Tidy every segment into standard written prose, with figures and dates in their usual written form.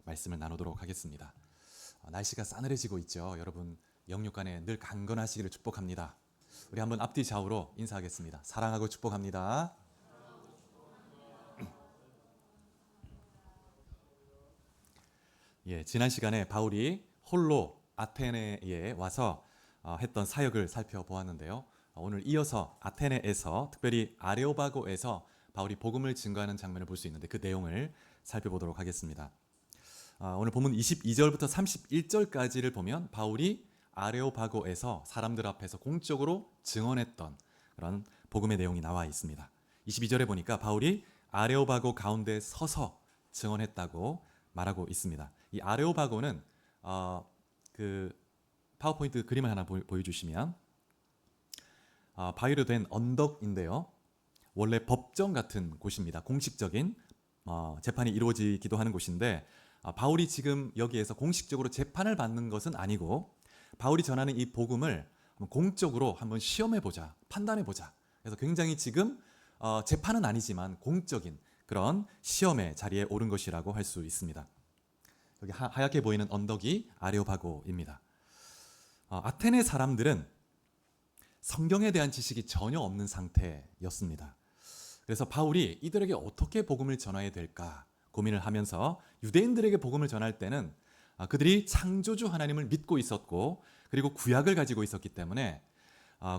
말씀을 나누도록 하겠습니다. 날씨가 싸늘해지고 있죠. 여러분 영육간에 늘 강건하시기를 축복합니다. 우리 한번 앞뒤 좌우로 인사하겠습니다. 사랑하고 축복합니다. 지난 시간에 바울이 홀로 아테네에 와서 했던 사역을 살펴보았는데요. 오늘 이어서 아테네에서 특별히 아레오바고에서 바울이 복음을 증거하는 장면을 볼 수 있는데 그 내용을 살펴보도록 하겠습니다. 오늘 본문 22절부터 31절까지를 보면 바울이 아레오바고에서 사람들 앞에서 공적으로 증언했던 그런 복음의 내용이 나와 있습니다. 22절에 보니까 바울이 아레오바고 가운데 서서 증언했다고 말하고 있습니다. 이 아레오바고는 그 파워포인트 그림을 하나 보여주시면 바위로 된 언덕인데요. 원래 법정 같은 곳입니다. 공식적인 재판이 이루어지기도 하는 곳인데 바울이 지금 여기에서 공식적으로 재판을 받는 것은 아니고 바울이 전하는 이 복음을 공적으로 한번 시험해보자, 판단해보자. 그래서 굉장히 지금 재판은 아니지만 공적인 그런 시험의 자리에 오른 것이라고 할 수 있습니다. 여기 하얗게 보이는 언덕이 아레오바고입니다. 아테네 사람들은 성경에 대한 지식이 전혀 없는 상태였습니다. 그래서 바울이 이들에게 어떻게 복음을 전해야 될까 고민을 하면서 유대인들에게 복음을 전할 때는 그들이 창조주 하나님을 믿고 있었고 그리고 구약을 가지고 있었기 때문에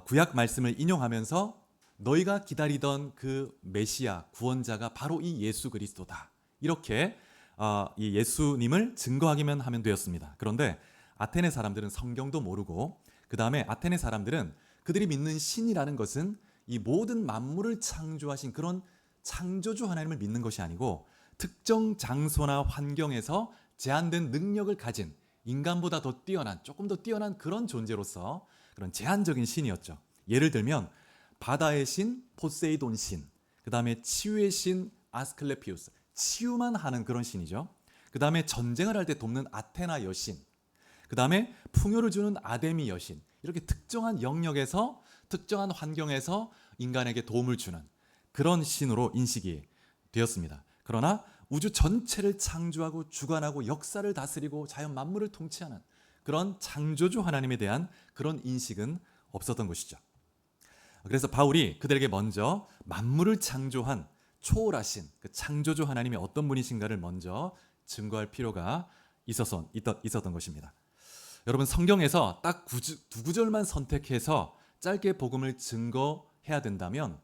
구약 말씀을 인용하면서 너희가 기다리던 그 메시아 구원자가 바로 이 예수 그리스도다. 이렇게 이 예수님을 증거하기만 하면 되었습니다. 그런데 아테네 사람들은 성경도 모르고 그 다음에 아테네 사람들은 그들이 믿는 신이라는 것은 이 모든 만물을 창조하신 그런 창조주 하나님을 믿는 것이 아니고 특정 장소나 환경에서 제한된 능력을 가진 인간보다 더 뛰어난 조금 더 뛰어난 그런 존재로서 그런 제한적인 신이었죠. 예를 들면 바다의 신 포세이돈 신, 그 다음에 치유의 신 아스클레피우스, 치유만 하는 그런 신이죠. 그 다음에 전쟁을 할 때 돕는 아테나 여신, 그 다음에 풍요를 주는 아데미 여신, 이렇게 특정한 영역에서 특정한 환경에서 인간에게 도움을 주는 그런 신으로 인식이 되었습니다. 그러나 우주 전체를 창조하고 주관하고 역사를 다스리고 자연 만물을 통치하는 그런 창조주 하나님에 대한 그런 인식은 없었던 것이죠. 그래서 바울이 그들에게 먼저 만물을 창조한 초월하신 그 창조주 하나님이 어떤 분이신가를 먼저 증거할 필요가 있었던 것입니다. 여러분 성경에서 딱 두 구절만 선택해서 짧게 복음을 증거해야 된다면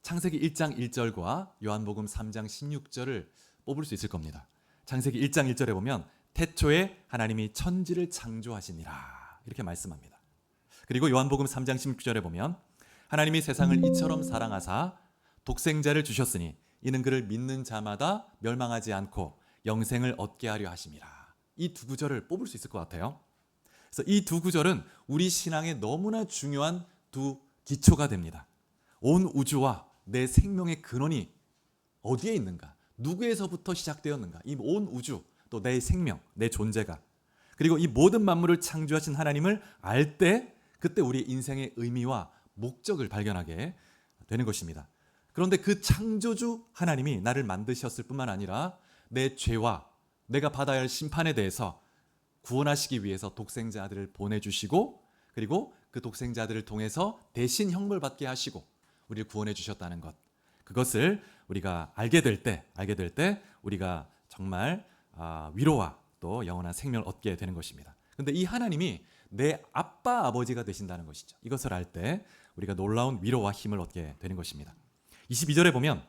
창세기 1장 1절과 요한복음 3장 16절을 뽑을 수 있을 겁니다. 창세기 1장 1절에 보면 태초에 하나님이 천지를 창조하시니라 이렇게 말씀합니다. 그리고 요한복음 3장 16절에 보면 하나님이 세상을 이처럼 사랑하사 독생자를 주셨으니 이는 그를 믿는 자마다 멸망하지 않고 영생을 얻게 하려 하심이라. 이 두 구절을 뽑을 수 있을 것 같아요. 그래서 이 두 구절은 우리 신앙에 너무나 중요한 두 기초가 됩니다. 온 우주와 내 생명의 근원이 어디에 있는가? 누구에서부터 시작되었는가? 이 온 우주, 또 내 생명, 내 존재가. 그리고 이 모든 만물을 창조하신 하나님을 알 때 그때 우리의 인생의 의미와 목적을 발견하게 되는 것입니다. 그런데 그 창조주 하나님이 나를 만드셨을 뿐만 아니라 내 죄와 내가 받아야 할 심판에 대해서 구원하시기 위해서 독생자 아들을 보내주시고 그리고 그 독생자 아들을 통해서 대신 형벌받게 하시고 우리를 구원해 주셨다는 것, 그것을 우리가 알게 될 때 우리가 정말 위로와 또 영원한 생명을 얻게 되는 것입니다. 그런데 이 하나님이 내 아빠 아버지가 되신다는 것이죠. 이것을 알 때 우리가 놀라운 위로와 힘을 얻게 되는 것입니다. 22절에 보면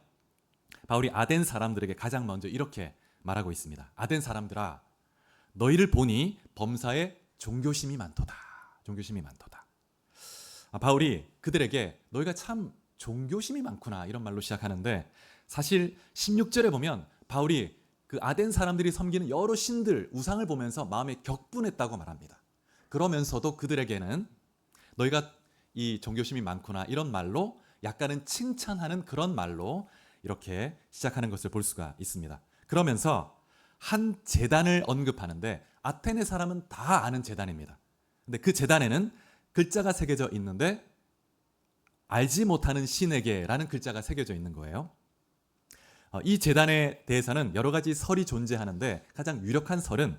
바울이 아덴 사람들에게 가장 먼저 이렇게 말하고 있습니다. 아덴 사람들아, 너희를 보니 범사에 종교심이 많도다. 종교심이 많도다. 바울이 그들에게 너희가 참 종교심이 많구나 이런 말로 시작하는데 사실 16절에 보면 바울이 그 아덴 사람들이 섬기는 여러 신들, 우상을 보면서 마음에 격분했다고 말합니다. 그러면서도 그들에게는 너희가 이 종교심이 많구나 이런 말로 약간은 칭찬하는 그런 말로 이렇게 시작하는 것을 볼 수가 있습니다. 그러면서 한 제단을 언급하는데 아테네 사람은 다 아는 제단입니다. 근데 그 제단에는 글자가 새겨져 있는데 알지 못하는 신에게라는 글자가 새겨져 있는 거예요. 이 제단에 대해서는 여러 가지 설이 존재하는데 가장 유력한 설은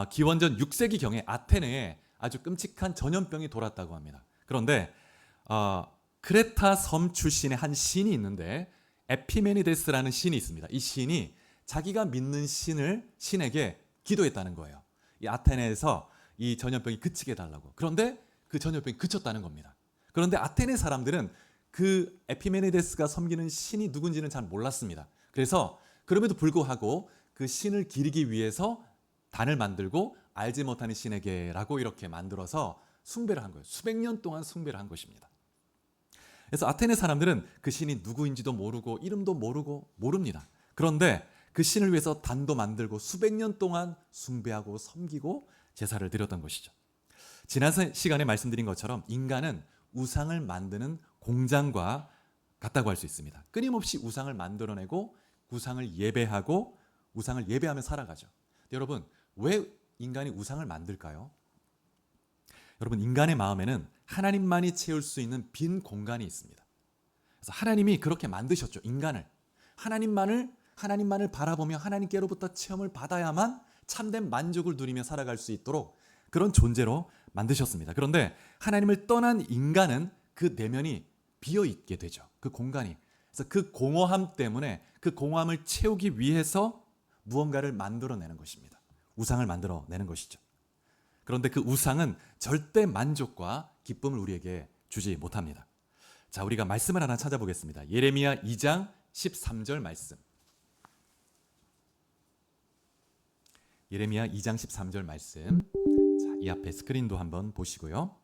기원전 6세기경에 아테네에 아주 끔찍한 전염병이 돌았다고 합니다. 그런데 크레타 섬 출신의 한 신이 있는데 에피메니데스라는 신이 있습니다. 이 신이 자기가 믿는 신에게 기도했다는 거예요. 이 아테네에서 이 전염병이 그치게 해달라고. 그런데 그 전염병이 그쳤다는 겁니다. 그런데 아테네 사람들은 그 에피메니데스가 섬기는 신이 누군지는 잘 몰랐습니다. 그래서 그럼에도 불구하고 그 신을 기리기 위해서 단을 만들고 알지 못하는 신에게라고 이렇게 만들어서 숭배를 한 거예요. 수백 년 동안 숭배를 한 것입니다. 그래서 아테네 사람들은 그 신이 누구인지도 모르고 이름도 모릅니다. 그런데 그 신을 위해서 단도 만들고 수백 년 동안 숭배하고 섬기고 제사를 드렸던 것이죠. 지난 시간에 말씀드린 것처럼 인간은 우상을 만드는 공장과 같다고 할 수 있습니다. 끊임없이 우상을 만들어내고 우상을 예배하고 우상을 예배하며 살아가죠. 여러분, 왜 인간이 우상을 만들까요? 여러분, 인간의 마음에는 하나님만이 채울 수 있는 빈 공간이 있습니다. 그래서 하나님이 그렇게 만드셨죠. 인간을. 하나님만을 바라보며 하나님께로부터 체험을 받아야만 참된 만족을 누리며 살아갈 수 있도록 그런 존재로 만드셨습니다. 그런데 하나님을 떠난 인간은 그 내면이 비어 있게 되죠. 그 공간이. 그래서 그 공허함 때문에 그 공허함을 채우기 위해서 무언가를 만들어내는 것입니다. 우상을 만들어내는 것이죠. 그런데 그 우상은 절대 만족과 기쁨을 우리에게 주지 못합니다. 자, 우리가 말씀을 하나 찾아보겠습니다. 예레미야 2장 13절 말씀. 예레미야 2장 13절 말씀. 자, 이 앞에 스크린도 한번 보시고요.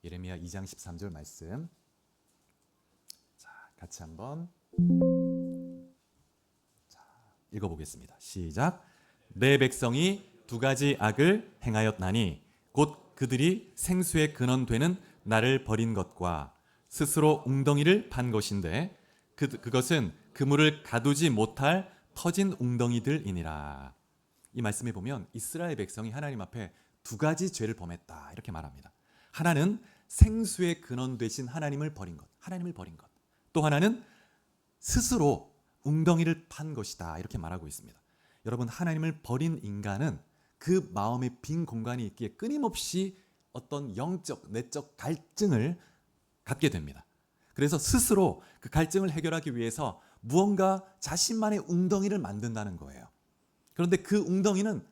예레미야 2장 13절 말씀. 자, 같이 한번 읽어보겠습니다. 시작. 내 백성이 두 가지 악을 행하였나니 곧 그들이 생수의 근원 되는 나를 버린 것과 스스로 웅덩이를 판 것인데 그것은 그물을 가두지 못할 터진 웅덩이들이니라. 이 말씀에 보면 이스라엘 백성이 하나님 앞에 두 가지 죄를 범했다 이렇게 말합니다. 하나는 생수의 근원 되신 하나님을 버린 것, 또 하나는 스스로 웅덩이를 판 것이다 이렇게 말하고 있습니다. 여러분, 하나님을 버린 인간은 그 마음의 빈 공간이 있기에 끊임없이 어떤 영적, 내적 갈증을 갖게 됩니다. 그래서 스스로 그 갈증을 해결하기 위해서 무언가 자신만의 웅덩이를 만든다는 거예요. 그런데 그 웅덩이는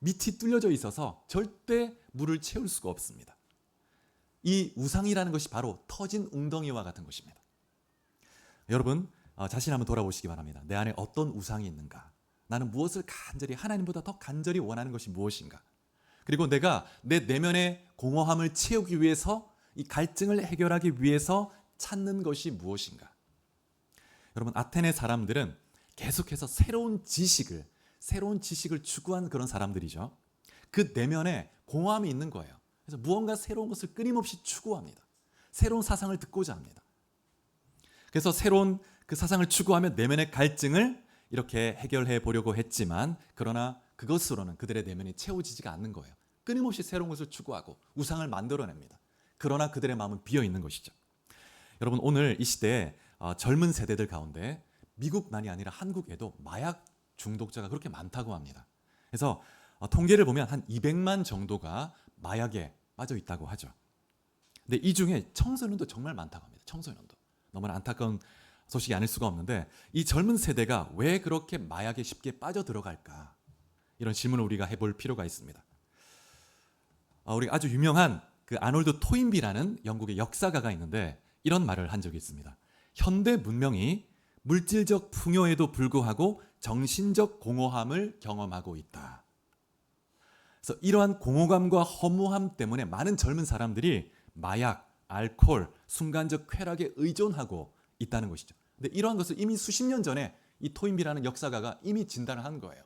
밑이 뚫려져 있어서 절대 물을 채울 수가 없습니다. 이 우상이라는 것이 바로 터진 웅덩이와 같은 것입니다. 여러분, 자신 한번 돌아보시기 바랍니다. 내 안에 어떤 우상이 있는가? 나는 무엇을 간절히, 하나님보다 더 간절히 원하는 것이 무엇인가? 그리고 내가 내 내면의 공허함을 채우기 위해서, 이 갈증을 해결하기 위해서 찾는 것이 무엇인가? 여러분, 아테네 사람들은 계속해서 새로운 지식을 추구한 그런 사람들이죠. 그 내면에 공허함이 있는 거예요. 그래서 무언가 새로운 것을 끊임없이 추구합니다. 새로운 사상을 듣고자 합니다. 그래서 새로운 그 사상을 추구하며 내면의 갈증을 이렇게 해결해 보려고 했지만, 그러나 그것으로는 그들의 내면이 채워지지가 않는 거예요. 끊임없이 새로운 것을 추구하고 우상을 만들어냅니다. 그러나 그들의 마음은 비어 있는 것이죠. 여러분, 오늘 이 시대에 젊은 세대들 가운데 미국만이 아니라 한국에도 마약 중독자가 그렇게 많다고 합니다. 그래서 통계를 보면 한 200만 정도가 마약에 빠져 있다고 하죠. 근데 이 중에 청소년도 정말 많다고 합니다. 청소년도. 너무나 안타까운 소식이 아닐 수가 없는데, 이 젊은 세대가 왜 그렇게 마약에 쉽게 빠져들어갈까? 이런 질문을 우리가 해볼 필요가 있습니다. 우리가 아주 유명한 그 아놀드 토인비라는 영국의 역사가가 있는데 이런 말을 한 적이 있습니다. 현대 문명이 물질적 풍요에도 불구하고 정신적 공허함을 경험하고 있다. 그래서 이러한 공허감과 허무함 때문에 많은 젊은 사람들이 마약, 알코올, 순간적 쾌락에 의존하고 있다는 것이죠. 근데 이러한 것을 이미 수십 년 전에 이 토인비라는 역사가가 이미 진단을 한 거예요.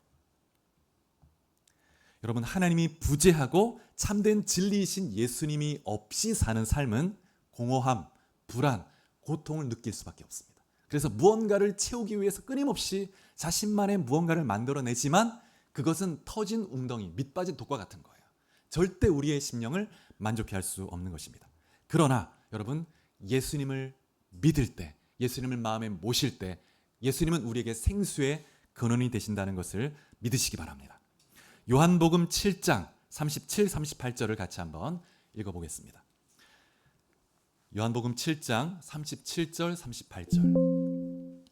여러분, 하나님이 부재하고 참된 진리이신 예수님이 없이 사는 삶은 공허함, 불안, 고통을 느낄 수밖에 없습니다. 그래서 무언가를 채우기 위해서 끊임없이 자신만의 무언가를 만들어내지만 그것은 터진 웅덩이, 밑빠진 독과 같은 거예요. 절대 우리의 심령을 만족해 할 수 없는 것입니다. 그러나 여러분, 예수님을 믿을 때, 예수님을 마음에 모실 때 예수님은 우리에게 생수의 근원이 되신다는 것을 믿으시기 바랍니다. 요한복음 7장 37, 38절을 같이 한번 읽어보겠습니다. 요한복음 7장 37절, 38절.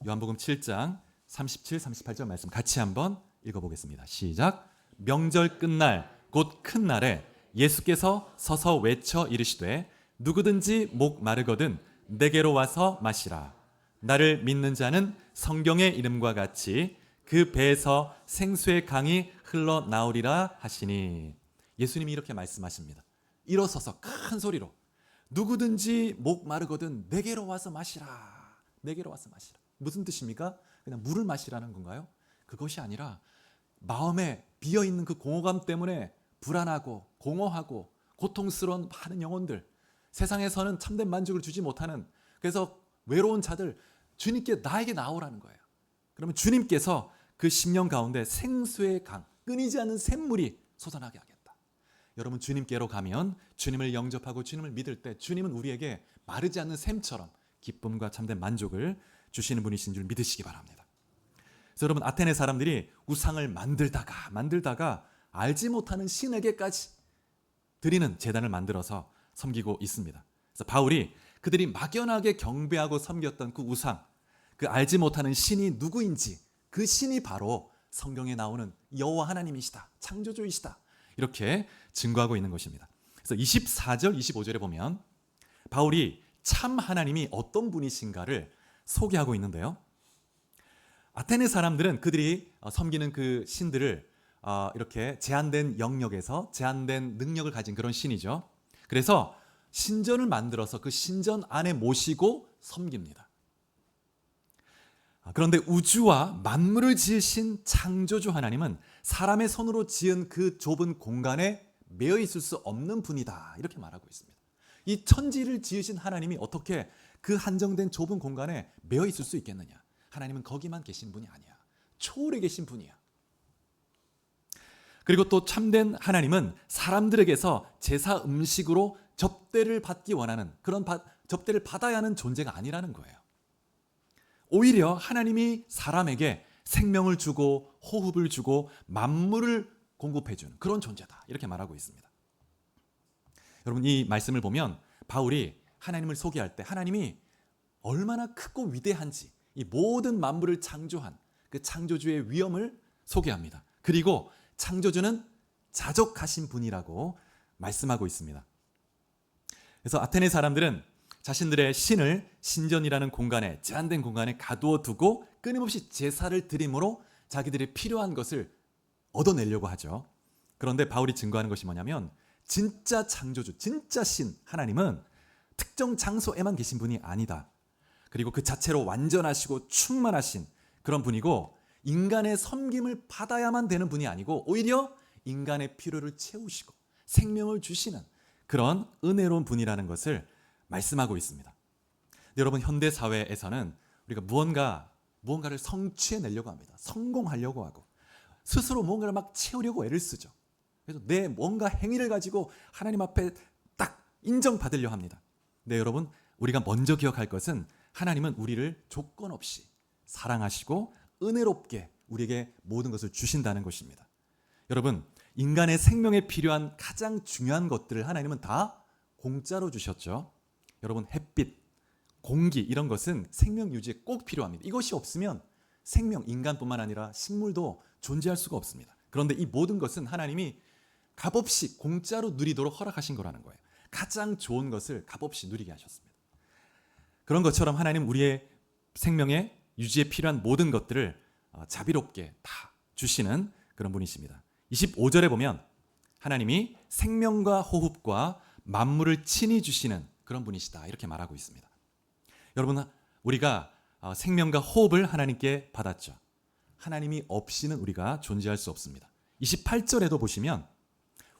요한복음 7장 37, 38절 말씀 같이 한번 읽어보겠습니다. 시작. 명절 끝날 곧 큰 날에 예수께서 서서 외쳐 이르시되 누구든지 목 마르거든 내게로 와서 마시라. 나를 믿는 자는 성경의 이름과 같이 그 배에서 생수의 강이 흘러나오리라 하시니. 예수님이 이렇게 말씀하십니다. 일어서서 큰 소리로 누구든지 목 마르거든 내게로 와서 마시라. 내게로 와서 마시라. 무슨 뜻입니까? 그냥 물을 마시라는 건가요? 그것이 아니라 마음에 비어있는 그 공허감 때문에 불안하고 공허하고 고통스러운 많은 영혼들, 세상에서는 참된 만족을 주지 못하는, 그래서 외로운 자들, 주님께 나에게 나오라는 거예요. 그러면 주님께서 그 심령 가운데 생수의 강, 끊이지 않는 샘물이 솟아나게 하겠다. 여러분, 주님께로 가면 주님을 영접하고 주님을 믿을 때 주님은 우리에게 마르지 않는 샘처럼 기쁨과 참된 만족을 주시는 분이신 줄 믿으시기 바랍니다. 그래서 여러분, 아테네 사람들이 우상을 만들다가 알지 못하는 신에게까지 드리는 제단을 만들어서 섬기고 있습니다. 그래서 바울이 그들이 막연하게 경배하고 섬겼던 그 우상, 그 알지 못하는 신이 누구인지, 그 신이 바로 성경에 나오는 여호와 하나님이시다, 창조주이시다, 이렇게 증거하고 있는 것입니다. 그래서 24절, 25절에 보면 바울이 참 하나님이 어떤 분이신가를 소개하고 있는데요. 아테네 사람들은 그들이 섬기는 그 신들을 이렇게 제한된 영역에서 제한된 능력을 가진 그런 신이죠. 그래서 신전을 만들어서 그 신전 안에 모시고 섬깁니다. 그런데 우주와 만물을 지으신 창조주 하나님은 사람의 손으로 지은 그 좁은 공간에 매여 있을 수 없는 분이다, 이렇게 말하고 있습니다. 이 천지를 지으신 하나님이 어떻게 그 한정된 좁은 공간에 매여 있을 수 있겠느냐? 하나님은 거기만 계신 분이 아니야. 초월에 계신 분이야. 그리고 또 참된 하나님은 사람들에게서 제사 음식으로 접대를 받기 원하는 그런 접대를 받아야 하는 존재가 아니라는 거예요. 오히려 하나님이 사람에게 생명을 주고 호흡을 주고 만물을 공급해주는 그런 존재다, 이렇게 말하고 있습니다. 여러분, 이 말씀을 보면 바울이 하나님을 소개할 때 하나님이 얼마나 크고 위대한지, 이 모든 만물을 창조한 그 창조주의 위엄을 소개합니다. 그리고 창조주는 자족하신 분이라고 말씀하고 있습니다. 그래서 아테네 사람들은 자신들의 신을 신전이라는 공간에, 제한된 공간에 가두어 두고 끊임없이 제사를 드림으로 자기들이 필요한 것을 얻어내려고 하죠. 그런데 바울이 증거하는 것이 뭐냐면 진짜 창조주, 진짜 신 하나님은 특정 장소에만 계신 분이 아니다. 그리고 그 자체로 완전하시고 충만하신 그런 분이고, 인간의 섬김을 받아야만 되는 분이 아니고 오히려 인간의 필요를 채우시고 생명을 주시는 그런 은혜로운 분이라는 것을 말씀하고 있습니다. 여러분, 현대 사회에서는 우리가 무언가를 성취해내려고 합니다. 성공하려고 하고 스스로 무언가를 막 채우려고 애를 쓰죠. 그래서 내 뭔가 행위를 가지고 하나님 앞에 딱 인정받으려 합니다. 네, 여러분, 우리가 먼저 기억할 것은 하나님은 우리를 조건 없이 사랑하시고 은혜롭게 우리에게 모든 것을 주신다는 것입니다. 여러분, 인간의 생명에 필요한 가장 중요한 것들을 하나님은 다 공짜로 주셨죠. 여러분, 햇빛, 공기, 이런 것은 생명 유지에 꼭 필요합니다. 이것이 없으면 생명, 인간뿐만 아니라 식물도 존재할 수가 없습니다. 그런데 이 모든 것은 하나님이 값없이 공짜로 누리도록 허락하신 거라는 거예요. 가장 좋은 것을 값없이 누리게 하셨습니다. 그런 것처럼 하나님 우리의 생명의 유지에 필요한 모든 것들을 자비롭게 다 주시는 그런 분이십니다. 25절에 보면 하나님이 생명과 호흡과 만물을 친히 주시는 그런 분이시다, 이렇게 말하고 있습니다. 여러분, 우리가 생명과 호흡을 하나님께 받았죠. 하나님이 없이는 우리가 존재할 수 없습니다. 28절에도 보시면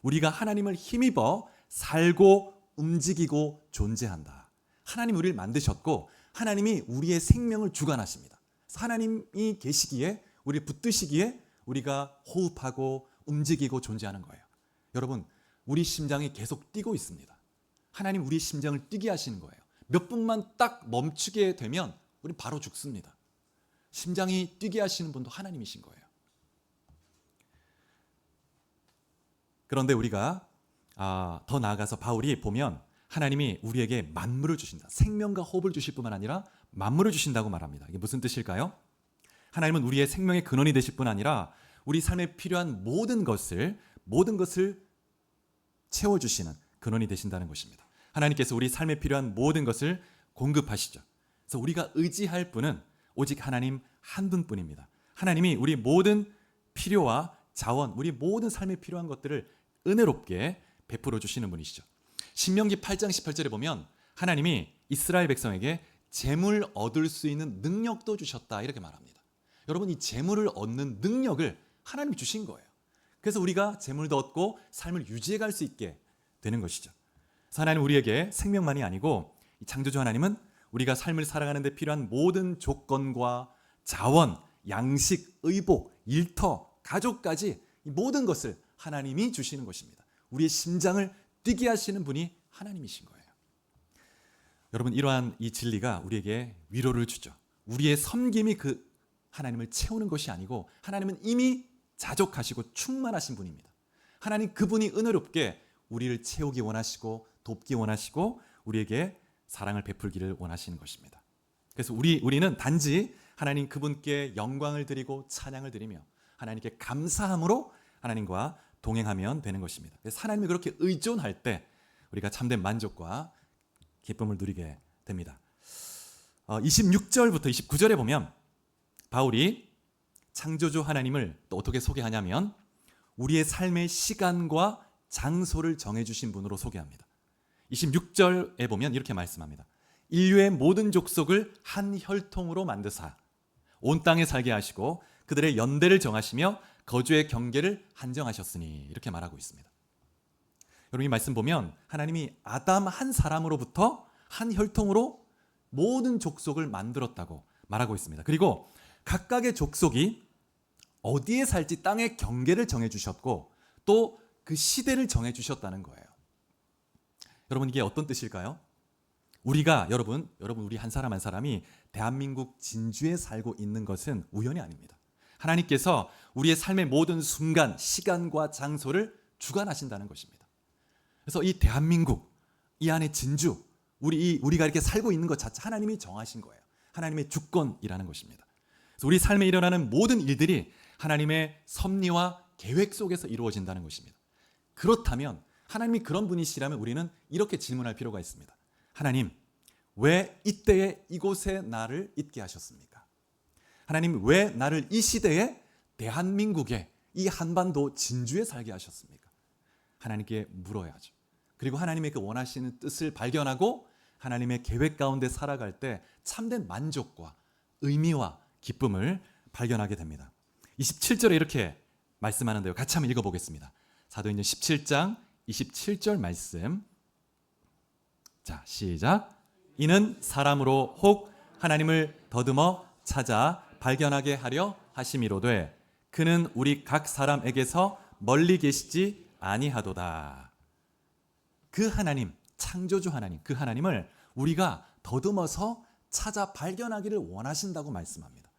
우리가 하나님을 힘입어 살고 움직이고 존재한다. 하나님 우리를 만드셨고 하나님이 우리의 생명을 주관하십니다. 하나님이 계시기에, 우리 붙드시기에 우리가 호흡하고 움직이고 존재하는 거예요. 여러분, 우리 심장이 계속 뛰고 있습니다. 하나님 우리 심장을 뛰게 하시는 거예요. 몇 분만 딱 멈추게 되면 우리 바로 죽습니다. 심장이 뛰게 하시는 분도 하나님이신 거예요. 그런데 우리가 더 나아가서 바울이 보면 하나님이 우리에게 만물을 주신다. 생명과 호흡을 주실 뿐만 아니라 만물을 주신다고 말합니다. 이게 무슨 뜻일까요? 하나님은 우리의 생명의 근원이 되실 뿐 아니라 우리 삶에 필요한 모든 것을 채워주시는 근원이 되신다는 것입니다. 하나님께서 우리 삶에 필요한 모든 것을 공급하시죠. 그래서 우리가 의지할 분은 오직 하나님 한 분뿐입니다. 하나님이 우리 모든 필요와 자원, 우리 모든 삶에 필요한 것들을 은혜롭게 베풀어 주시는 분이시죠. 신명기 8장 18절에 보면 하나님이 이스라엘 백성에게 재물 얻을 수 있는 능력도 주셨다 이렇게 말합니다. 여러분, 이 재물을 얻는 능력을 하나님이 주신 거예요. 그래서 우리가 재물도 얻고 삶을 유지해 갈 수 있게 되는 것이죠. 그래서 하나님 우리에게 생명만이 아니고 이 창조주 하나님은 우리가 삶을 살아가는 데 필요한 모든 조건과 자원, 양식, 의복, 일터, 가족까지 이 모든 것을 하나님이 주시는 것입니다. 우리의 심장을 뛰게 하시는 분이 하나님이신 거예요. 여러분, 이러한 이 진리가 우리에게 위로를 주죠. 우리의 섬김이 그 하나님을 채우는 것이 아니고 하나님은 이미 자족하시고 충만하신 분입니다. 하나님 그분이 은혜롭게 우리를 채우기 원하시고 돕기 원하시고 우리에게 사랑을 베풀기를 원하시는 것입니다. 그래서 우리는 단지 하나님 그분께 영광을 드리고 찬양을 드리며 하나님께 감사함으로 하나님과 동행하면 되는 것입니다. 그래서 하나님이 그렇게 의존할 때 우리가 참된 만족과 기쁨을 누리게 됩니다. 26절부터 29절에 보면 바울이 창조주 하나님을 또 어떻게 소개하냐면 우리의 삶의 시간과 장소를 정해주신 분으로 소개합니다. 26절에 보면 이렇게 말씀합니다. 인류의 모든 족속을 한 혈통으로 만드사 온 땅에 살게 하시고 그들의 연대를 정하시며 거주의 경계를 한정하셨으니 이렇게 말하고 있습니다. 여러분, 이 말씀 보면 하나님이 아담 한 사람으로부터 한 혈통으로 모든 족속을 만들었다고 말하고 있습니다. 그리고 각각의 족속이 어디에 살지 땅의 경계를 정해주셨고 또 그 시대를 정해주셨다는 거예요. 여러분, 이게 어떤 뜻일까요? 여러분 우리 한 사람 한 사람이 대한민국 진주에 살고 있는 것은 우연이 아닙니다. 하나님께서 우리의 삶의 모든 순간, 시간과 장소를 주관하신다는 것입니다. 그래서 이 대한민국, 이 안에 진주, 우리가 이렇게 살고 있는 것 자체 하나님이 정하신 거예요. 하나님의 주권이라는 것입니다. 그래서 우리 삶에 일어나는 모든 일들이 하나님의 섭리와 계획 속에서 이루어진다는 것입니다. 그렇다면 하나님이 그런 분이시라면 우리는 이렇게 질문할 필요가 있습니다. 하나님, 왜 이때에 이곳에 나를 있게 하셨습니까? 하나님, 왜 나를 이 시대에 대한민국에 이 한반도 진주에 살게 하셨습니까? 하나님께 물어야죠. 그리고 하나님의 그 원하시는 뜻을 발견하고 하나님의 계획 가운데 살아갈 때 참된 만족과 의미와 기쁨을 발견하게 됩니다. 27절에 이렇게 말씀하는데요. 같이 한번 읽어보겠습니다. 사도행전 17장 27절 말씀. 자, 시작. 이는 사람으로 혹 하나님을 더듬어 찾아 발견하게 하려 하심이로되 그는 우리 각 사람에게서 멀리 계시지 아니하도다. 그 하나님, 창조주 하나님, 그 하나님을 우리가 더듬어서 찾아 발견하기를 원하신다고 말씀합니다.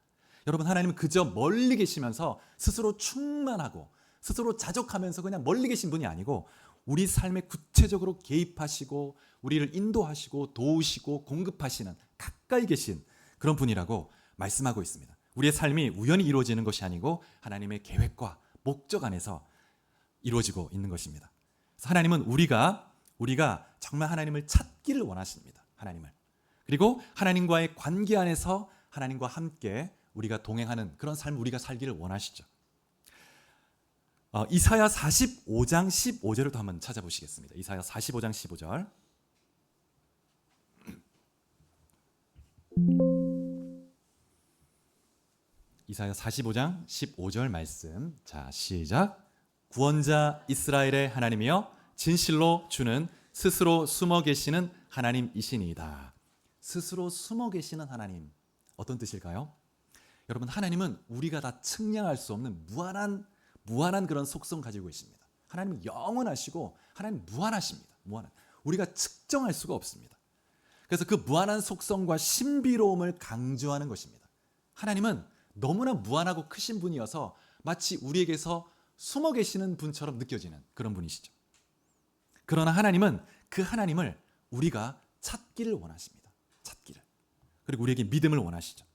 여러분, 하나님은 그저 멀리 계시면서 스스로 충만하고 스스로 자족하면서 그냥 멀리 계신 분이 아니고 우리 삶에 구체적으로 개입하시고 우리를 인도하시고 도우시고 공급하시는 가까이 계신 그런 분이라고 말씀하고 있습니다. 우리의 삶이 우연히 이루어지는 것이 아니고 하나님의 계획과 목적 안에서 이루어지고 있는 것입니다. 그래서 하나님은 우리가 정말 하나님을 찾기를 원하십니다. 하나님을. 그리고 하나님과의 관계 안에서 하나님과 함께 우리가 동행하는 그런 삶을 우리가 살기를 원하시죠. 이사야 45장 15절을 또 한번 찾아보시겠습니다. 이사야 45장 15절. 이사야 45장 15절 말씀. 자, 시작. 구원자 이스라엘의 하나님이여 진실로 주는 스스로 숨어 계시는 하나님이시니이다. 스스로 숨어 계시는 하나님. 어떤 뜻일까요? 여러분, 하나님은 우리가 다 측량할 수 없는 무한한 그런 속성 가지고 계십니다. 하나님은 영원하시고 하나님 무한하십니다. 우리가 측정할 수가 없습니다. 그래서 그 무한한 속성과 신비로움을 강조하는 것입니다. 하나님은 너무나 무한하고 크신 분이어서 마치 우리에게서 숨어 계시는 분처럼 느껴지는 그런 분이시죠. 그러나 하나님은 그 하나님을 우리가 찾기를 원하십니다. 찾기를. 그리고 우리에게 믿음을 원하시죠.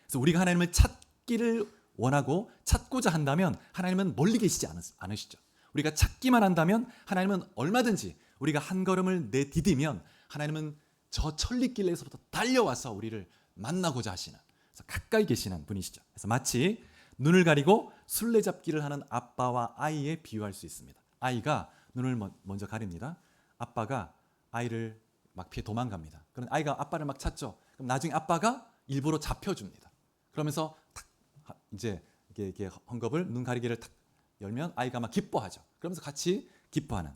그래서 우리가 하나님을 찾기를 원하고 찾고자 한다면 하나님은 멀리 계시지 않으시죠. 우리가 찾기만 한다면 하나님은 얼마든지 우리가 한 걸음을 내디디면 하나님은 저 천리길에서부터 달려와서 우리를 만나고자 하시는, 그래서 가까이 계시는 분이시죠. 그래서 마치 눈을 가리고 술래잡기를 하는 아빠와 아이에 비유할 수 있습니다. 아이가 눈을 먼저 가립니다. 아빠가 아이를 막 피해 도망갑니다. 그럼 아이가 아빠를 막 찾죠. 그럼 나중에 아빠가 일부러 잡혀줍니다. 그러면서 탁 이제 이렇게 헝겊을 눈 가리개를 탁 열면 아이가 막 기뻐하죠. 그러면서 같이 기뻐하는.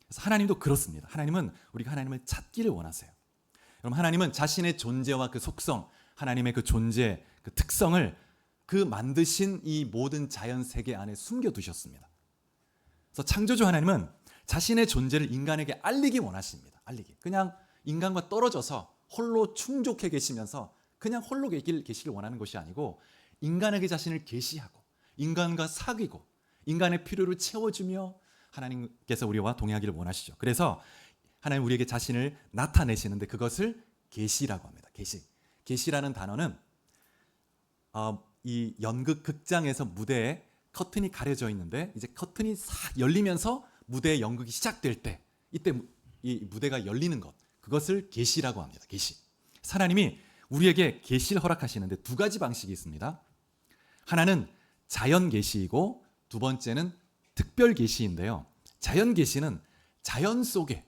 그래서 하나님도 그렇습니다. 하나님은 우리가 하나님을 찾기를 원하세요. 여러분, 하나님은 자신의 존재와 그 속성, 하나님의 그 존재, 그 특성을 그 만드신 이 모든 자연 세계 안에 숨겨두셨습니다. 그래서 창조주 하나님은 자신의 존재를 인간에게 알리기 원하십니다. 알리기. 그냥 인간과 떨어져서 홀로 충족해 계시면서 그냥 홀로 계시길 원하는 것이 아니고 인간에게 자신을 계시하고 인간과 사귀고 인간의 필요를 채워주며 하나님께서 우리와 동행하기를 원하시죠. 그래서 하나님 우리에게 자신을 나타내시는데 그것을 계시라고 합니다. 계시. 계시라는 단어는 이 연극 극장에서 무대에 커튼이 가려져 있는데 이제 커튼이 싹 열리면서 무대의 연극이 시작될 때 이때 이 무대가 열리는 것, 그것을 계시라고 합니다. 계시. 하나님이 우리에게 계시를 허락하시는데 두 가지 방식이 있습니다. 하나는 자연 계시이고 두 번째는 특별 계시인데요. 자연 계시는 자연 속에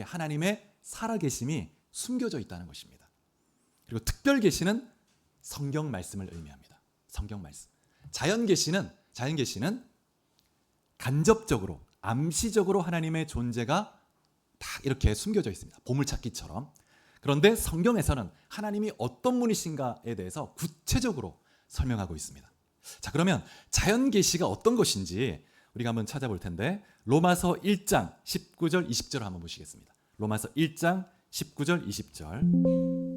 하나님의 살아계심이 숨겨져 있다는 것입니다. 그리고 특별 계시는 성경 말씀을 의미합니다. 성경 말씀. 자연 계시는 간접적으로 암시적으로 하나님의 존재가 딱 이렇게 숨겨져 있습니다. 보물찾기처럼. 그런데 성경에서는 하나님이 어떤 분이신가에 대해서 구체적으로 설명하고 있습니다. 자, 그러면 자연 계시가 어떤 것인지 우리가 한번 찾아볼 텐데 로마서 1장 19절 20절을 한번 보시겠습니다. 로마서 1장 19절 20절.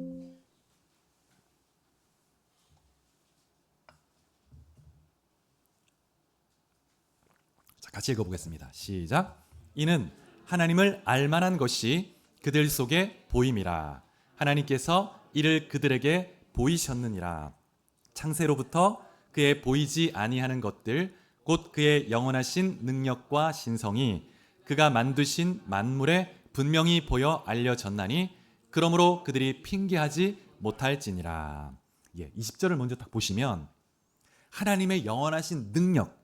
자, 같이 읽어보겠습니다. 시작. 이는 하나님을 알만한 것이 그들 속에 보임이라. 하나님께서 이를 그들에게 보이셨느니라. 창세로부터 그의 보이지 아니하는 것들 곧 그의 영원하신 능력과 신성이 그가 만드신 만물에 분명히 보여 알려졌나니 그러므로 그들이 핑계하지 못할지니라. 20절을 먼저 딱 보시면 하나님의 영원하신 능력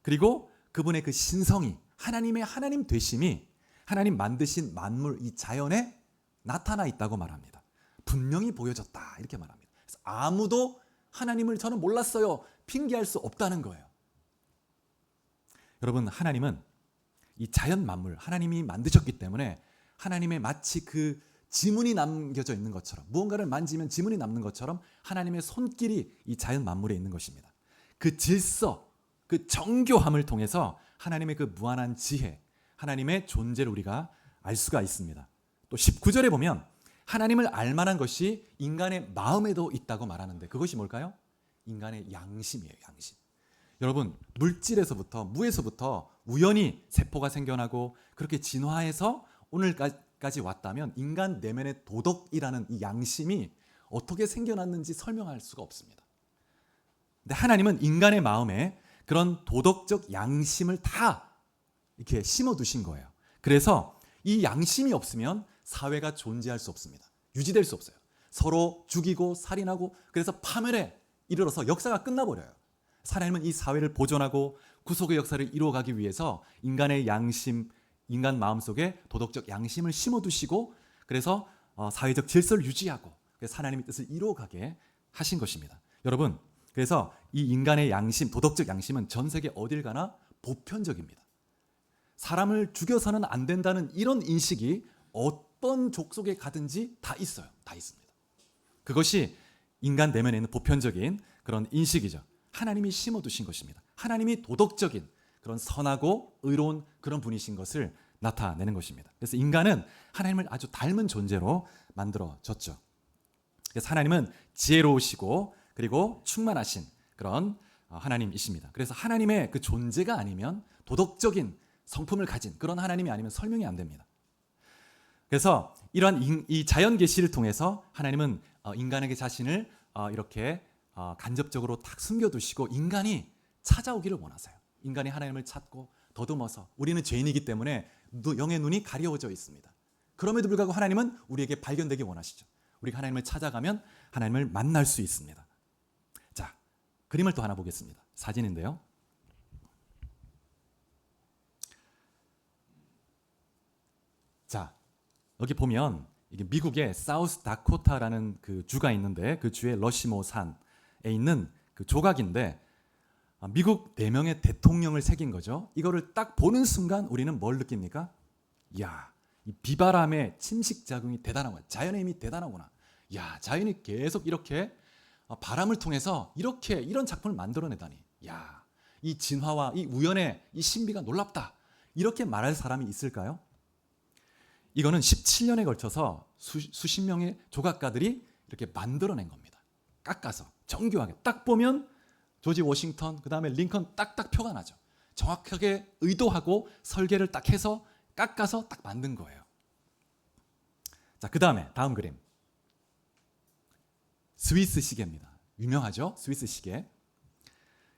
그리고 그분의 그 신성이 하나님의 하나님 되심이 하나님 만드신 만물 이 자연에 나타나 있다고 말합니다. 분명히 보여졌다 이렇게 말합니다. 그래서 아무도 하나님을 저는 몰랐어요 핑계할 수 없다는 거예요. 여러분, 하나님은 이 자연 만물 하나님이 만드셨기 때문에 하나님의 마치 그 지문이 남겨져 있는 것처럼 무언가를 만지면 지문이 남는 것처럼 하나님의 손길이 이 자연 만물에 있는 것입니다. 그 질서, 그 정교함을 통해서 하나님의 그 무한한 지혜, 하나님의 존재를 우리가 알 수가 있습니다. 또 19절에 보면 하나님을 알만한 것이 인간의 마음에도 있다고 말하는데 그것이 뭘까요? 인간의 양심이에요. 양심. 여러분, 물질에서부터 무에서부터 우연히 세포가 생겨나고 그렇게 진화해서 오늘까지 왔다면 인간 내면의 도덕이라는 이 양심이 어떻게 생겨났는지 설명할 수가 없습니다. 근데 하나님은 인간의 마음에 그런 도덕적 양심을 다 이렇게 심어두신 거예요. 그래서 이 양심이 없으면 사회가 존재할 수 없습니다. 유지될 수 없어요. 서로 죽이고 살인하고 그래서 파멸에 이르러서 역사가 끝나버려요. 하나님은 이 사회를 보존하고 구속의 역사를 이루어가기 위해서 인간의 양심, 인간 마음속에 도덕적 양심을 심어두시고 그래서 사회적 질서를 유지하고 그래서 하나님의 뜻을 이루어가게 하신 것입니다. 여러분, 그래서 이 인간의 양심, 도덕적 양심은 전 세계 어딜 가나 보편적입니다. 사람을 죽여서는 안 된다는 이런 인식이 어떤 족속에 가든지 다 있어요. 다 있습니다. 그것이 인간 내면에 있는 보편적인 그런 인식이죠. 하나님이 심어두신 것입니다. 하나님이 도덕적인 그런 선하고 의로운 그런 분이신 것을 나타내는 것입니다. 그래서 인간은 하나님을 아주 닮은 존재로 만들어졌죠. 그래서 하나님은 지혜로우시고 그리고 충만하신 그런 하나님이십니다. 그래서 하나님의 그 존재가 아니면 도덕적인 성품을 가진 그런 하나님이 아니면 설명이 안 됩니다. 그래서 이러한 이 자연 계시를 통해서 하나님은 인간에게 자신을 이렇게 간접적으로 딱 숨겨두시고 인간이 찾아오기를 원하세요. 인간이 하나님을 찾고 더듬어서 우리는 죄인이기 때문에 영의 눈이 가려워져 있습니다. 그럼에도 불구하고 하나님은 우리에게 발견되기 원하시죠. 우리가 하나님을 찾아가면 하나님을 만날 수 있습니다. 자, 그림을 또 하나 보겠습니다. 사진인데요. 자, 여기 보면 이게 미국의 사우스 다코타라는 그 주가 있는데 그 주의 러시모 산에 있는 그 조각인데 미국 4명의 대통령을 새긴 거죠. 이거를 딱 보는 순간 우리는 뭘 느낍니까? 이야, 이 비바람의 침식 작용이 대단하구나. 자연의 힘이 대단하구나. 야, 자연이 계속 이렇게 바람을 통해서 이런 작품을 만들어내다니. 야, 이 진화와 이 우연의 이 신비가 놀랍다. 이렇게 말할 사람이 있을까요? 이거는 17년에 걸쳐서 수십 명의 조각가들이 이렇게 만들어낸 겁니다. 깎아서 정교하게 딱 보면 조지 워싱턴, 그 다음에 링컨 딱딱 표가 나죠. 정확하게 의도하고 설계를 딱 해서 깎아서 딱 만든 거예요. 자, 그 다음에 다음 그림. 스위스 시계입니다. 유명하죠? 스위스 시계.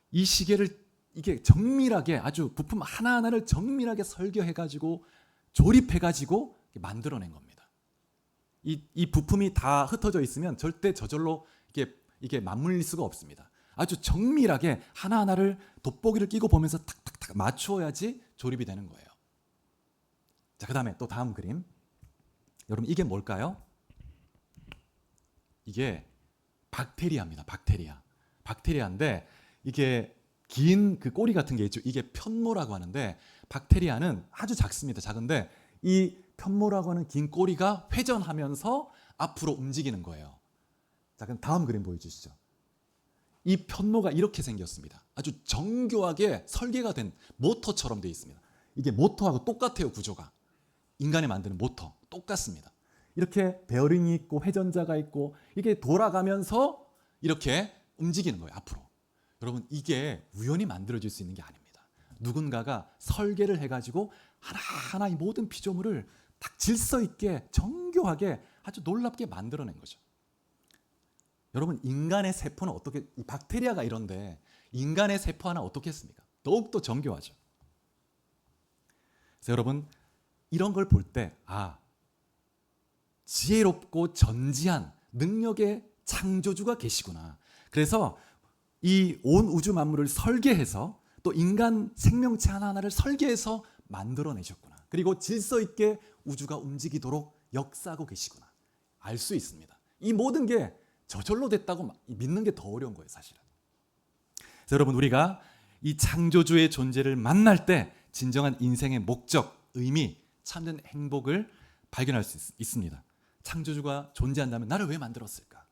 이 시계를 이게 정밀하게 아주 부품 하나하나를 정밀하게 설계해가지고 조립해가지고 만들어낸 겁니다. 이 부품이 다 흩어져 있으면 절대 저절로 이게 맞물릴 수가 없습니다. 아주 정밀하게 하나하나를 돋보기를 끼고 보면서 탁탁탁 맞추어야지 조립이 되는 거예요. 자, 그 다음에 또 다음 그림. 여러분 이게 뭘까요? 이게 박테리아입니다. 박테리아인데 이게 긴 그 꼬리 같은 게 있죠. 이게 편모라고 하는데 박테리아는 아주 작습니다. 작은데 이 편모라고 하는 긴 꼬리가 회전하면서 앞으로 움직이는 거예요. 자, 그럼 다음 그림 보여주시죠. 이 편모가 이렇게 생겼습니다. 아주 정교하게 설계가 된 모터처럼 되어 있습니다. 이게 모터하고 똑같아요, 구조가. 인간이 만드는 모터 똑같습니다. 이렇게 베어링이 있고 회전자가 있고 이게 돌아가면서 이렇게 움직이는 거예요, 앞으로. 여러분 이게 우연히 만들어질 수 있는 게 아닙니다. 누군가가 설계를 해가지고 하나하나 이 모든 피조물을 딱 질서 있게 정교하게 아주 놀랍게 만들어낸 거죠. 여러분 인간의 세포는 어떻게, 이 박테리아가 이런데 인간의 세포 하나 어떻게 했습니까? 더욱더 정교하죠. 그래서 여러분 이런 걸 볼 때 지혜롭고 전지한 능력의 창조주가 계시구나. 그래서 이 온 우주 만물을 설계해서 또 인간 생명체 하나하나를 설계해서 만들어내셨구나. 그리고 질서 있게 우주가 움직이도록 역사하고 계시구나. 알 수 있습니다. 이 모든 게 저절로 됐다고 믿는 게 더 어려운 거예요, 사실은. 그래서 여러분 우리가 이 창조주의 존재를 만날 때 진정한 인생의 목적, 의미, 참된 행복을 발견할 수 있습니다. 창조주가 존재한다면 나를 왜 만들었을까?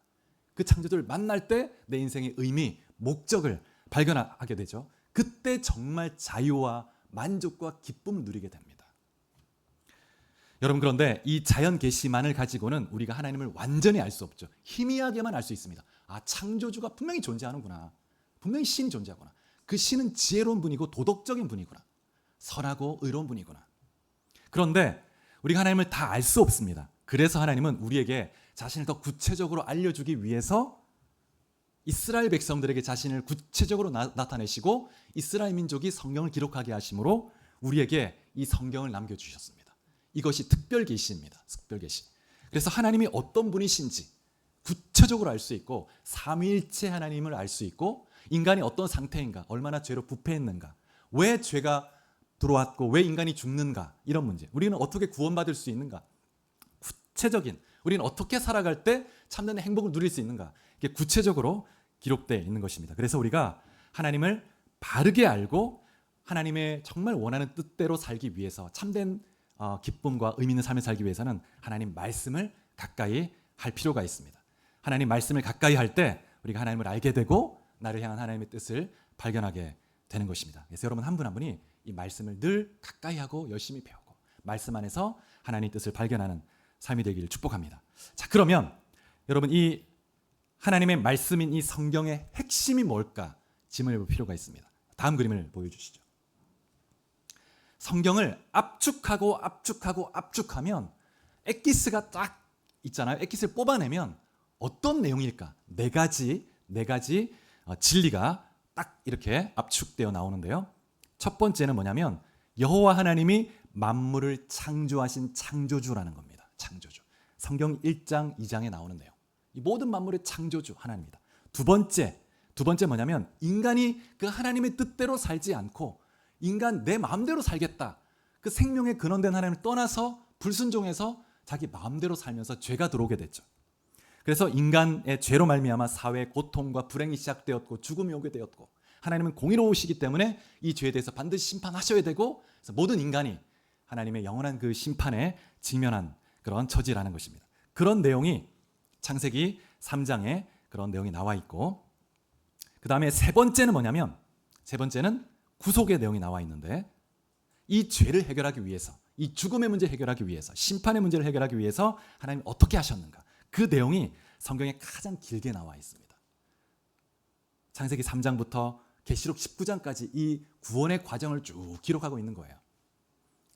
그 창조주를 만날 때 내 인생의 의미, 목적을 발견하게 되죠. 그때 정말 자유와 만족과 기쁨을 누리게 됩니다. 여러분 그런데 이 자연 계시만을 가지고는 우리가 하나님을 완전히 알 수 없죠. 희미하게만 알 수 있습니다. 창조주가 분명히 존재하는구나. 분명히 신이 존재하구나. 그 신은 지혜로운 분이고 도덕적인 분이구나. 선하고 의로운 분이구나. 그런데 우리가 하나님을 다 알 수 없습니다. 그래서 하나님은 우리에게 자신을 더 구체적으로 알려주기 위해서 이스라엘 백성들에게 자신을 구체적으로 나타내시고 이스라엘 민족이 성경을 기록하게 하심으로 우리에게 이 성경을 남겨주셨습니다. 이것이 특별 계시입니다. 특별 계시. 그래서 하나님이 어떤 분이신지 구체적으로 알 수 있고 삼위일체 하나님을 알 수 있고 인간이 어떤 상태인가, 얼마나 죄로 부패했는가, 왜 죄가 들어왔고 왜 인간이 죽는가, 이런 문제, 우리는 어떻게 구원받을 수 있는가, 구체적인 우리는 어떻게 살아갈 때 참된 행복을 누릴 수 있는가, 이게 구체적으로 기록되어 있는 것입니다. 그래서 우리가 하나님을 바르게 알고 하나님의 정말 원하는 뜻대로 살기 위해서 참된 기쁨과 의미 있는 삶을 살기 위해서는 하나님 말씀을 가까이 할 필요가 있습니다. 하나님 말씀을 가까이 할 때 우리가 하나님을 알게 되고 나를 향한 하나님의 뜻을 발견하게 되는 것입니다. 그래서 여러분 한 분 한 분이 이 말씀을 늘 가까이 하고 열심히 배우고 말씀 안에서 하나님의 뜻을 발견하는 삶이 되기를 축복합니다. 자, 그러면 여러분 이 하나님의 말씀인 이 성경의 핵심이 뭘까 질문해 볼 필요가 있습니다. 다음 그림을 보여주시죠. 성경을 압축하면 엑기스가 딱 있잖아요. 엑기스를 뽑아내면 어떤 내용일까? 네 가지 진리가 딱 이렇게 압축되어 나오는데요. 첫 번째는 뭐냐면 여호와 하나님이 만물을 창조하신 창조주라는 겁니다. 창조주. 성경 1장, 2장에 나오는 내용. 이 모든 만물의 창조주 하나님입니다. 두 번째 뭐냐면 인간이 그 하나님의 뜻대로 살지 않고 인간 내 마음대로 살겠다. 그 생명의 근원된 하나님을 떠나서 불순종해서 자기 마음대로 살면서 죄가 들어오게 됐죠. 그래서 인간의 죄로 말미암아 사회의 고통과 불행이 시작되었고 죽음이 오게 되었고 하나님은 공의로우시기 때문에 이 죄에 대해서 반드시 심판하셔야 되고 그래서 모든 인간이 하나님의 영원한 그 심판에 직면한 그런 처지라는 것입니다. 그런 내용이 창세기 3장에 그런 내용이 나와 있고 그 다음에 세 번째는 뭐냐면 세 번째는 구속의 내용이 나와 있는데 이 죄를 해결하기 위해서 이 죽음의 문제 해결하기 위해서 심판의 문제를 해결하기 위해서 하나님이 어떻게 하셨는가 그 내용이 성경에 가장 길게 나와 있습니다. 창세기 3장부터 계시록 19장까지 이 구원의 과정을 쭉 기록하고 있는 거예요.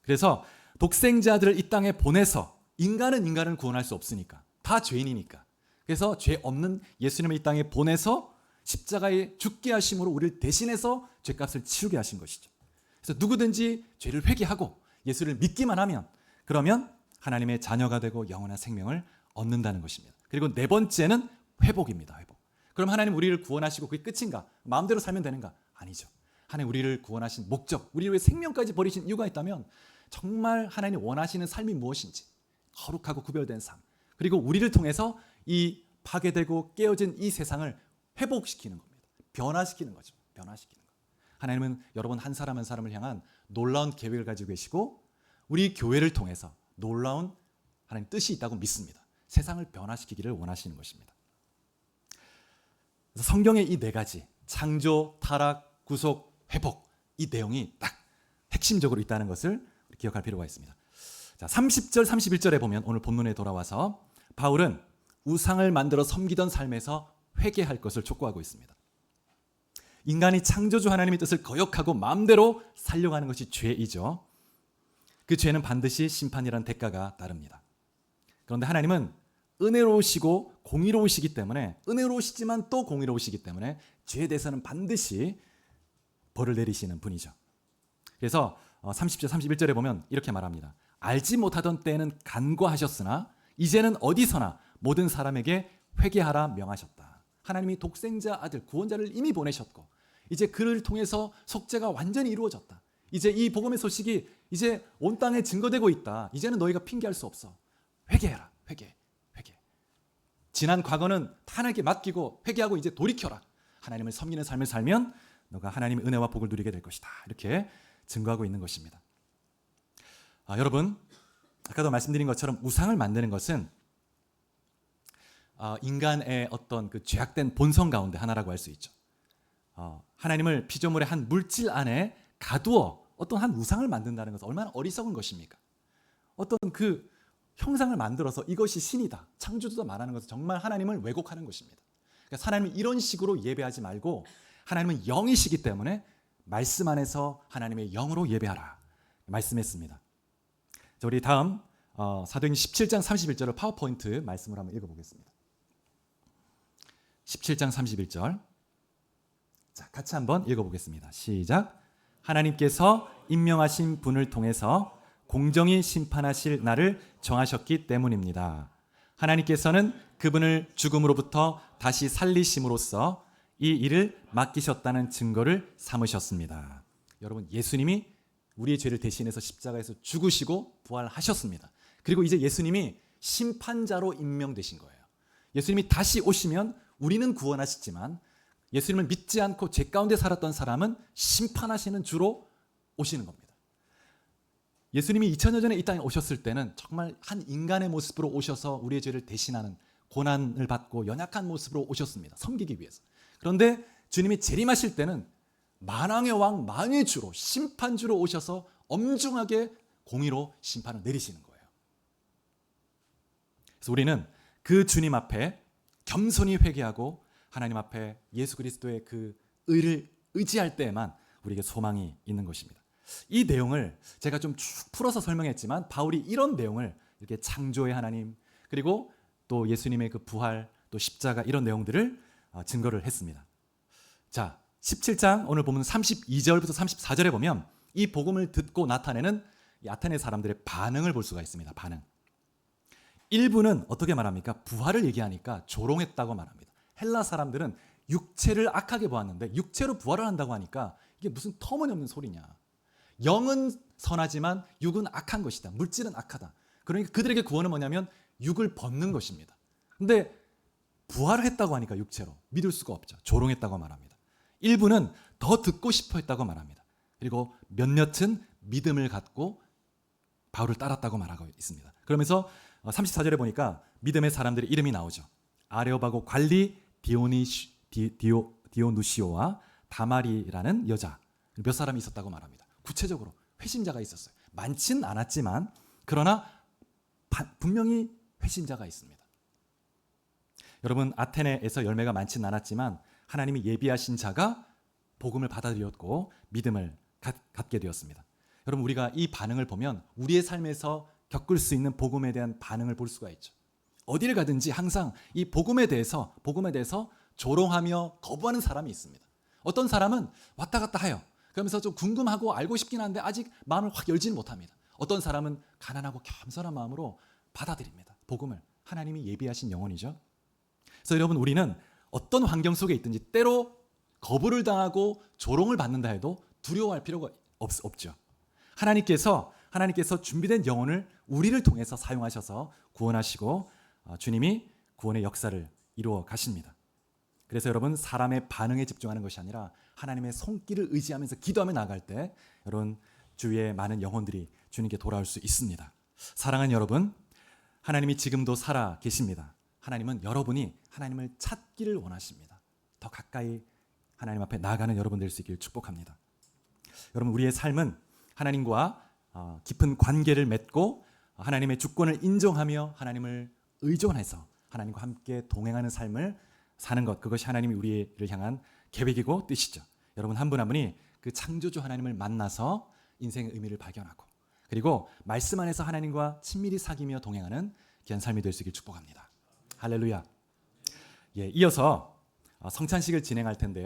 그래서 독생자들을 이 땅에 보내서 인간은 인간을 구원할 수 없으니까 다 죄인이니까 그래서 죄 없는 예수님을 이 땅에 보내서 십자가에 죽게 하심으로 우리를 대신해서 죄값을 치르게 하신 것이죠. 그래서 누구든지 죄를 회개하고 예수를 믿기만 하면 그러면 하나님의 자녀가 되고 영원한 생명을 얻는다는 것입니다. 그리고 네 번째는 회복입니다. 회복. 그럼 하나님 우리를 구원하시고 그게 끝인가? 마음대로 살면 되는가? 아니죠. 하나님 우리를 구원하신 목적, 우리를 위해 생명까지 버리신 이유가 있다면 정말 하나님이 원하시는 삶이 무엇인지 거룩하고 구별된 삶 그리고 우리를 통해서 이 파괴되고 깨어진 이 세상을 회복시키는 겁니다. 변화시키는 거죠. 변화시키는 거. 하나님은 여러분 한 사람 한 사람을 향한 놀라운 계획을 가지고 계시고 우리 교회를 통해서 놀라운 하나님 뜻이 있다고 믿습니다. 세상을 변화시키기를 원하시는 것입니다. 그래서 성경의 이 네 가지 창조, 타락, 구속, 회복 이 내용이 딱 핵심적으로 있다는 것을 기억할 필요가 있습니다. 자, 30절, 31절에 보면 오늘 본문에 돌아와서 바울은 우상을 만들어 섬기던 삶에서 회개할 것을 촉구하고 있습니다. 인간이 창조주 하나님의 뜻을 거역하고 마음대로 살려고 하는 것이 죄이죠. 그 죄는 반드시 심판이라는 대가가 따릅니다. 그런데 하나님은 은혜로우시고 공의로우시기 때문에 은혜로우시지만 또 공의로우시기 때문에 죄에 대해서는 반드시 벌을 내리시는 분이죠. 그래서 30절 31절에 보면 이렇게 말합니다. 알지 못하던 때에는 간과하셨으나 이제는 어디서나 모든 사람에게 회개하라 명하셨다. 하나님이 독생자 아들 구원자를 이미 보내셨고 이제 그를 통해서 속죄가 완전히 이루어졌다. 이제 이 복음의 소식이 이제 온 땅에 증거되고 있다. 이제는 너희가 핑계할 수 없어. 회개해라. 회개. 지난 과거는 하나님께 맡기고 회개하고 이제 돌이켜라. 하나님을 섬기는 삶을 살면 너가 하나님의 은혜와 복을 누리게 될 것이다. 이렇게 증거하고 있는 것입니다. 여러분 아까도 말씀드린 것처럼 우상을 만드는 것은 인간의 어떤 그 죄악된 본성 가운데 하나라고 할 수 있죠. 하나님을 피조물의 한 물질 안에 가두어 어떤 한 우상을 만든다는 것은 얼마나 어리석은 것입니까? 어떤 그 형상을 만들어서 이것이 신이다, 창조주다 말하는 것은 정말 하나님을 왜곡하는 것입니다. 그래서 하나님은 이런 식으로 예배하지 말고 하나님은 영이시기 때문에 말씀 안에서 하나님의 영으로 예배하라 말씀했습니다. 자, 우리 다음 사도행전 17장 31절을 파워포인트 말씀을 한번 읽어보겠습니다. 17장 31절 자, 같이 한번 읽어보겠습니다. 시작. 하나님께서 임명하신 분을 통해서 공정히 심판하실 날을 정하셨기 때문입니다. 하나님께서는 그분을 죽음으로부터 다시 살리심으로써 이 일을 맡기셨다는 증거를 삼으셨습니다. 여러분 예수님이 우리의 죄를 대신해서 십자가에서 죽으시고 부활하셨습니다. 그리고 이제 예수님이 심판자로 임명되신 거예요. 예수님이 다시 오시면 우리는 구원하시지만 예수님을 믿지 않고 죄 가운데 살았던 사람은 심판하시는 주로 오시는 겁니다. 예수님이 2000년 전에 이 땅에 오셨을 때는 정말 한 인간의 모습으로 오셔서 우리의 죄를 대신하는 고난을 받고 연약한 모습으로 오셨습니다. 섬기기 위해서. 그런데 주님이 재림하실 때는 만왕의 왕, 만의 주로 심판주로 오셔서 엄중하게 공의로 심판을 내리시는 거예요. 그래서 우리는 그 주님 앞에 겸손히 회개하고 하나님 앞에 예수 그리스도의 그 의를 의지할 때에만 우리에게 소망이 있는 것입니다. 이 내용을 제가 좀 쭉 풀어서 설명했지만 바울이 이런 내용을 이렇게 창조의 하나님 그리고 또 예수님의 그 부활 또 십자가 이런 내용들을 증거를 했습니다. 자, 17장 오늘 보면 32절부터 34절에 보면 이 복음을 듣고 나타내는 이 아테네 사람들의 반응을 볼 수가 있습니다. 반응. 일부는 어떻게 말합니까? 부활을 얘기하니까 조롱했다고 말합니다. 헬라 사람들은 육체를 악하게 보았는데 육체로 부활을 한다고 하니까 이게 무슨 터무니없는 소리냐. 영은 선하지만 육은 악한 것이다. 물질은 악하다. 그러니까 그들에게 구원은 뭐냐면 육을 벗는 것입니다. 근데 부활을 했다고 하니까 육체로 믿을 수가 없죠. 조롱했다고 말합니다. 일부는 더 듣고 싶어 했다고 말합니다. 그리고 몇몇은 믿음을 갖고 바울을 따랐다고 말하고 있습니다. 그러면서 34절에 보니까 믿음의 사람들의 이름이 나오죠. 아레오바고 관리 디오누시오와 다마리라는 여자 몇 사람이 있었다고 말합니다. 구체적으로 회심자가 있었어요. 많지는 않았지만 그러나 분명히 회심자가 있습니다. 여러분 아테네에서 열매가 많지는 않았지만 하나님이 예비하신 자가 복음을 받아들였고 믿음을 갖게 되었습니다. 여러분 우리가 이 반응을 보면 우리의 삶에서 겪을 수 있는 복음에 대한 반응을 볼 수가 있죠. 어디를 가든지 항상 이 복음에 대해서 조롱하며 거부하는 사람이 있습니다. 어떤 사람은 왔다 갔다 해요. 그러면서 좀 궁금하고 알고 싶긴 한데 아직 마음을 확 열지는 못합니다. 어떤 사람은 가난하고 겸손한 마음으로 받아들입니다. 복음을. 하나님이 예비하신 영혼이죠. 그래서 여러분 우리는 어떤 환경 속에 있든지 때로 거부를 당하고 조롱을 받는다 해도 두려워할 필요가 없죠. 하나님께서 준비된 영혼을 우리를 통해서 사용하셔서 구원하시고 주님이 구원의 역사를 이루어 가십니다. 그래서 여러분 사람의 반응에 집중하는 것이 아니라 하나님의 손길을 의지하면서 기도하며 나아갈 때 여러분 주위에 많은 영혼들이 주님께 돌아올 수 있습니다. 사랑하는 여러분, 하나님이 지금도 살아 계십니다. 하나님은 여러분이 하나님을 찾기를 원하십니다. 더 가까이 하나님 앞에 나아가는 여러분 될 수 있기를 축복합니다. 여러분 우리의 삶은 하나님과 깊은 관계를 맺고 하나님의 주권을 인정하며 하나님을 의존해서 하나님과 함께 동행하는 삶을 사는 것, 그것이 하나님이 우리를 향한 계획이고 뜻이죠. 여러분 한 분 한 분이 그 창조주 하나님을 만나서 인생의 의미를 발견하고 그리고 말씀 안에서 하나님과 친밀히 사귀며 동행하는 귀한 삶이 될 수 있기를 축복합니다. 할렐루야. 예, 이어서 성찬식을 진행할 텐데요.